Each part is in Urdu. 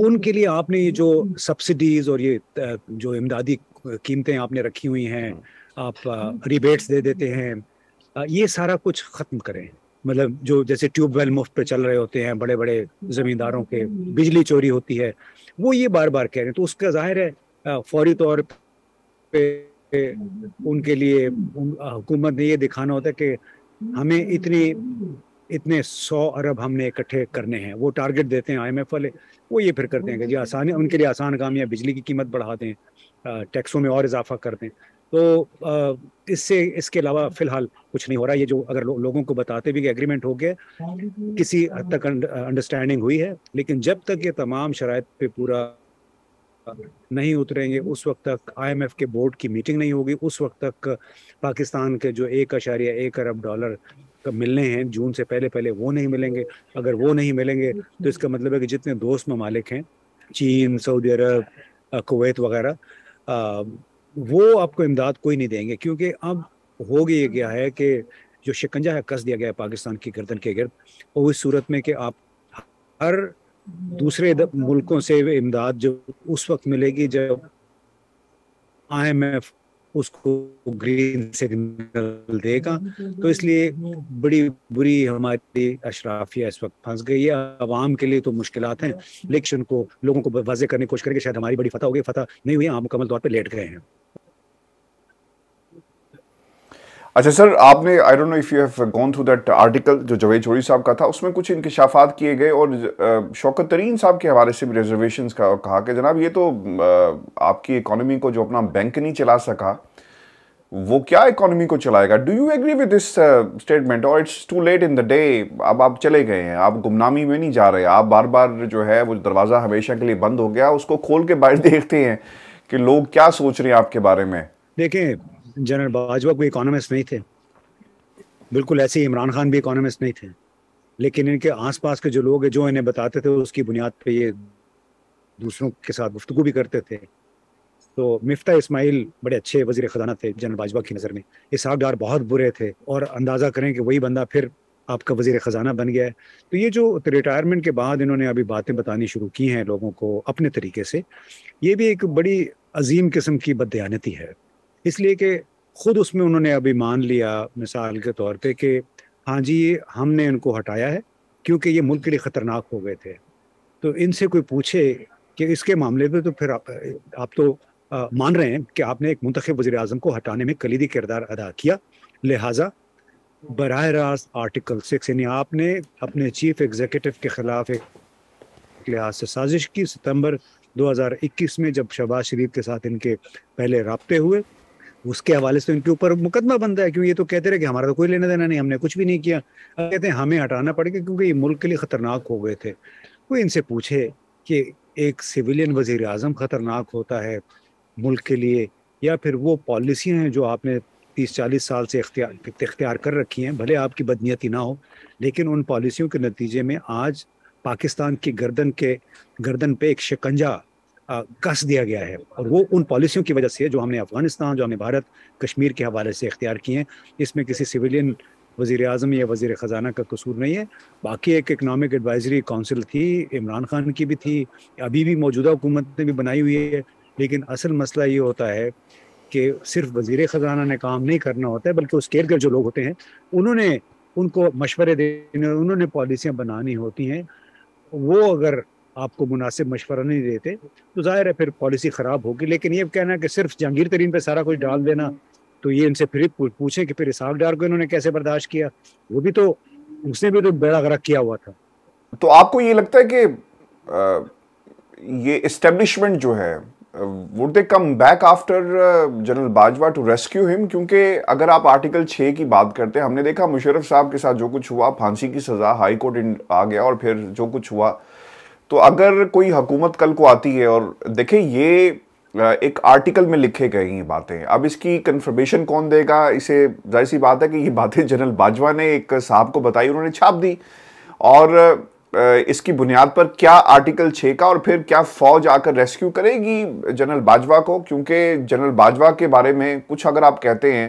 ان کے لیے آپ نے یہ جو سبسڈیز اور یہ جو امدادی قیمتیں آپ نے رکھی ہوئی ہیں، آپ ریبیٹس دے دیتے ہیں، یہ سارا کچھ ختم کریں. مطلب جو جیسے ٹیوب ویل مفت پہ چل رہے ہوتے ہیں بڑے بڑے زمینداروں کے، بجلی چوری ہوتی ہے، وہ یہ بار بار کہہ رہے ہیں. تو اس کا ظاہر ہے فوری طور پہ ان کے لیے حکومت نے یہ دکھانا ہوتا ہے کہ ہمیں اتنے 100 ارب ہم نے اکٹھے کرنے ہیں. وہ ٹارگٹ دیتے ہیں IMF والے. وہ یہ پھر کرتے ہیں کہ جی آسان، ان کے لیے آسان کام یا بجلی کی قیمت بڑھا دیں، ٹیکسوں میں اور اضافہ کر دیں. تو اس کے علاوہ فی الحال کچھ نہیں ہو رہا. یہ جو اگر لوگوں کو بتاتے بھی کہ ایگریمنٹ ہو گیا، کسی حد تک انڈرسٹینڈنگ ہوئی ہے، لیکن جب تک یہ تمام شرائط پہ پورا نہیں اتریں گے، اس وقت تک IMF کے بورڈ کی میٹنگ نہیں ہوگی، اس وقت تک پاکستان کے جو 1.1 ارب ڈالر ملنے ہیں جون سے پہلے وہ نہیں ملیں گے. اگر وہ نہیں ملیں گے تو اس کا مطلب ہے کہ جتنے دوست ممالک ہیں، چین، سعودی عرب، کویت وغیرہ، وہ آپ کو امداد کوئی نہیں دیں گے. کیونکہ اب ہو گیا ہے کہ جو شکنجہ ہے کس دیا گیا ہے پاکستان کی گردن کے گرد، اور اس صورت میں کہ آپ ہر دوسرے ملکوں سے امداد جو اس وقت ملے گی جب IMF اس کو گرین سگنل دے گا. تو اس لیے بڑی بری ہماری اشرافیہ اس وقت پھنس گئی ہے. عوام کے لیے تو مشکلات ہیں، لیکن کو لوگوں کو واضح کرنے کی کوشش کریں کہ شاید ہماری بڑی فتح ہوگی. فتح نہیں ہوئی، ہم مکمل طور پہ لیٹ گئے ہیں. اچھا سر، آپ نے I don't know if you have gone through that article جو جاوید چوہدری صاحب کا تھا، اس میں کچھ انکشافات کیے گئے اور شوکت ترین صاحب کے حوالے سے بھی ریزرویشنز کا کہا کہ جناب یہ تو آپ کی اکانومی کو جو اپنا بینک نہیں چلا سکا وہ کیا اکانومی کو چلائے گا. Do you agree with this statement اور it's too late in the day? اب آپ چلے گئے ہیں، آپ گمنامی میں نہیں جا رہے، آپ بار بار جو ہے وہ دروازہ ہمیشہ کے لیے بند ہو گیا، اس کو کھول کے باہر دیکھتے ہیں کہ لوگ کیا سوچ رہے ہیں آپ کے بارے میں. دیکھیں، جنرل باجوہ کوئی اکانومسٹ نہیں تھے، بالکل ایسے ہی عمران خان بھی اکانومسٹ نہیں تھے، لیکن ان کے آس پاس کے جو لوگ ہیں جو انہیں بتاتے تھے اس کی بنیاد پہ یہ دوسروں کے ساتھ گفتگو بھی کرتے تھے. تو مفتاح اسماعیل بڑے اچھے وزیر خزانہ تھے جنرل باجوہ کی نظر میں، اسحاق ڈار بہت برے تھے، اور اندازہ کریں کہ وہی بندہ پھر آپ کا وزیر خزانہ بن گیا ہے. تو یہ جو ریٹائرمنٹ کے بعد انہوں نے ابھی باتیں بتانی شروع کی ہیں لوگوں کو اپنے طریقے سے، یہ بھی ایک بڑی عظیم قسم کی بددیانتی ہے. اس لیے کہ خود اس میں انہوں نے ابھی مان لیا مثال کے طور پہ کہ ہاں جی ہم نے ان کو ہٹایا ہے کیونکہ یہ ملک کے لیے خطرناک ہو گئے تھے. تو ان سے کوئی پوچھے کہ اس کے معاملے پہ تو پھر آپ تو مان رہے ہیں کہ آپ نے ایک منتخب وزیر اعظم کو ہٹانے میں کلیدی کردار ادا کیا، لہٰذا براہ راست آرٹیکل 6 یعنی آپ نے اپنے چیف ایگزیکٹو کے خلاف ایک لحاظ سے سازش کی. ستمبر 2021 میں جب شہباز شریف کے ساتھ ان کے پہلے رابطے ہوئے، اس کے حوالے سے ان کے اوپر مقدمہ بنتا ہے. کیوں یہ تو کہتے رہے کہ ہمارا تو کوئی لینا دینا نہیں، ہم نے کچھ بھی نہیں کیا. کہتے ہیں ہمیں ہٹانا پڑے گا کیونکہ یہ ملک کے لیے خطرناک ہو گئے تھے. کوئی ان سے پوچھے کہ ایک سویلین وزیر اعظم خطرناک ہوتا ہے ملک کے لیے، یا پھر وہ پالیسیاں ہیں جو آپ نے 30-40 سال سے اختیار کر رکھی ہیں، بھلے آپ کی بدنیتی نہ ہو، لیکن ان پالیسیوں کے نتیجے میں آج پاکستان کی گردن پہ ایک شکنجہ کس دیا گیا ہے، اور وہ ان پالیسیوں کی وجہ سے جو ہم نے افغانستان، جو ہم نے بھارت کشمیر کے حوالے سے اختیار کی ہیں. اس میں کسی سویلین وزیر اعظم یا وزیر خزانہ کا قصور نہیں ہے. باقی ایک اکنامک ایڈوائزری کونسل تھی، عمران خان کی بھی تھی، ابھی بھی موجودہ حکومت نے بھی بنائی ہوئی ہے. لیکن اصل مسئلہ یہ ہوتا ہے کہ صرف وزیر خزانہ نے کام نہیں کرنا ہوتا ہے، بلکہ اس کے ارد گرد جو لوگ ہوتے ہیں انہوں نے ان کو مشورے دینے، انہوں نے پالیسیاں بنانی ہوتی ہیں. وہ اگر آپ کو مناسب مشورہ نہیں دیتے تو ظاہر ہے پھر پالیسی خراب ہوگی. لیکن یہ کہنا کہ صرف جہانگیر ترین پہ سارا کچھ ڈال دینا، تو یہ ان سے پھر پوچھیں کہ پھر اسحاق ڈار کو انہوں نے کیسے برداشت کیا؟ وہ بھی تو، اس نے بھی تو بیڑا غرق کیا ہوا تھا. تو آپ کو یہ لگتا ہے کہ یہ اسٹیبلشمنٹ جو ہے would they come back after general Bajwa to rescue him؟ کیونکہ اگر آپ آرٹیکل 6 کی بات کرتے ہیں، ہم نے دیکھا مشرف صاحب کے ساتھ جو کچھ ہوا، پھانسی کی سزا، ہائی کورٹ آ گیا، اور پھر جو کچھ ہوا. تو اگر کوئی حکومت کل کو آتی ہے، اور دیکھیں یہ ایک آرٹیکل میں لکھے گئے یہ باتیں، اب اس کی کنفرمیشن کون دے گا؟ اسے ظاہر سی بات ہے کہ یہ باتیں جنرل باجوہ نے ایک صاحب کو بتائی، انہوں نے چھاپ دی، اور اس کی بنیاد پر کیا آرٹیکل 6 کا، اور پھر کیا فوج آ کر ریسکیو کرے گی جنرل باجوہ کو؟ کیونکہ جنرل باجوہ کے بارے میں کچھ اگر آپ کہتے ہیں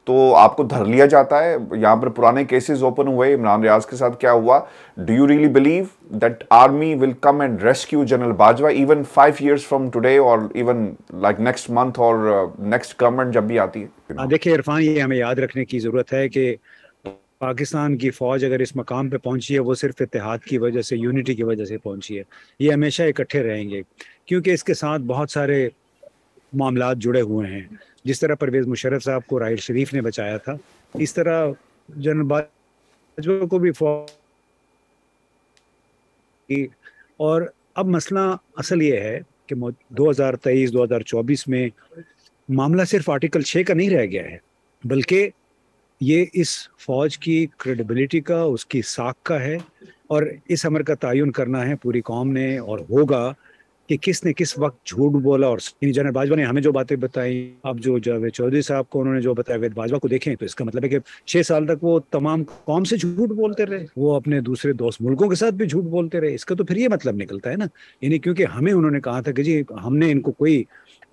تو آپ کو دھر لیا جاتا ہے. یہاں پر پرانے کیسز اوپن ہوئے, عمران ریاض کے ساتھ کیا ہوا. Do you really believe that army will come and rescue general Bajwa even 5 years from today اور ایون لائک نیکسٹ منتھ اور نیکسٹ گورنمنٹ جب بھی آتی ہے؟ دیکھیے عرفان, یہ ہمیں یاد رکھنے کی ضرورت ہے کہ پاکستان کی فوج اگر اس مقام پہ پہنچی ہے وہ صرف اتحاد کی وجہ سے, یونٹی کی وجہ سے پہنچی ہے. یہ ہمیشہ اکٹھے رہیں گے کیونکہ اس کے ساتھ بہت سارے معاملات جڑے ہوئے ہیں. جس طرح پرویز مشرف صاحب کو راحیل شریف نے بچایا تھا, اس طرح جنرل باجوہ کو بھی فوج. اور اب مسئلہ اصل یہ ہے کہ 2023-2024 میں معاملہ صرف آرٹیکل 6 کا نہیں رہ گیا ہے, بلکہ یہ اس فوج کی کریڈیبلٹی کا, اس کی ساکھ کا ہے. اور اس امر کا تعین کرنا ہے پوری قوم نے, اور ہوگا کہ کس نے کس وقت جھوٹ بولا. اور جنرل باجوہ نے ہمیں جو باتیں بتائیں, اب جو جاوید چودھری صاحب کو انہوں نے جو بتایا وید باجوہ کو دیکھیں, تو اس کا مطلب ہے کہ 6 سال تک وہ تمام قوم سے جھوٹ بولتے رہے, وہ اپنے دوسرے دوست ملکوں کے ساتھ بھی جھوٹ بولتے رہے. اس کا تو پھر یہ مطلب نکلتا ہے نا, یعنی کیونکہ ہمیں انہوں نے کہا تھا کہ جی ہم نے ان کو کوئی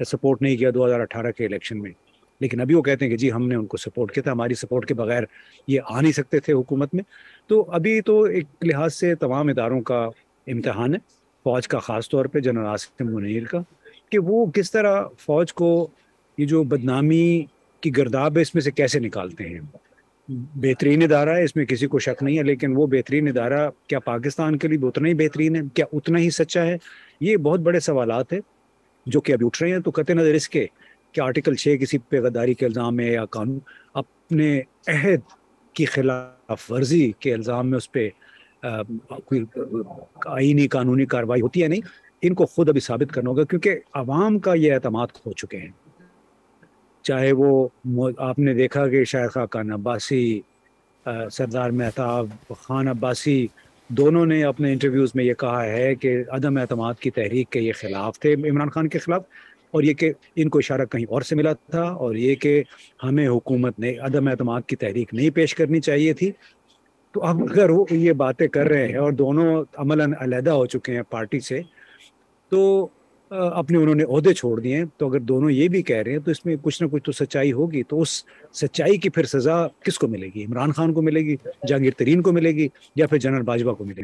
سپورٹ نہیں کیا 2018 کے الیکشن میں, لیکن ابھی وہ کہتے ہیں کہ جی ہم نے ان کو سپورٹ کیا تھا, ہماری سپورٹ کے بغیر یہ آ نہیں سکتے تھے حکومت میں. تو ابھی تو ایک لحاظ سے تمام اداروں کا امتحان ہے, فوج کا خاص طور پہ جنرل عاصم منیر کا, کہ وہ کس طرح فوج کو یہ جو بدنامی کی گرداب ہے اس میں سے کیسے نکالتے ہیں. بہترین ادارہ ہے, اس میں کسی کو شک نہیں ہے, لیکن وہ بہترین ادارہ کیا پاکستان کے لیے بھی اتنا ہی بہترین ہے, کیا اتنا ہی سچا ہے؟ یہ بہت بڑے سوالات ہیں جو کہ ابھی اٹھ رہے ہیں. تو قطع نظر اس کے کہ آرٹیکل 6 کسی پہ غداری کے الزام ہے یا قانون اپنے عہد کی خلاف ورزی کے الزام میں اس پہ کوئی آئینی قانونی کارروائی ہوتی ہے نہیں, ان کو خود ابھی ثابت کرنا ہوگا, کیونکہ عوام کا یہ اعتماد کھو چکے ہیں. چاہے وہ آپ نے دیکھا کہ شاہد خاقان عباسی, سردار مہتاب خان عباسی, دونوں نے اپنے انٹرویوز میں یہ کہا ہے کہ عدم اعتماد کی تحریک کے یہ خلاف تھے, عمران خان کے خلاف, اور یہ کہ ان کو اشارہ کہیں اور سے ملا تھا, اور یہ کہ ہمیں حکومت نے عدم اعتماد کی تحریک نہیں پیش کرنی چاہیے تھی. تو اب اگر وہ یہ باتیں کر رہے ہیں اور دونوں عملاً علیحدہ ہو چکے ہیں پارٹی سے, تو اپنے انہوں نے عہدے چھوڑ دیے ہیں, تو اگر دونوں یہ بھی کہہ رہے ہیں تو اس میں کچھ نہ کچھ تو سچائی ہوگی. تو اس سچائی کی پھر سزا کس کو ملے گی؟ عمران خان کو ملے گی, جہانگیر ترین کو ملے گی, یا پھر جنرل باجوہ کو ملے گی؟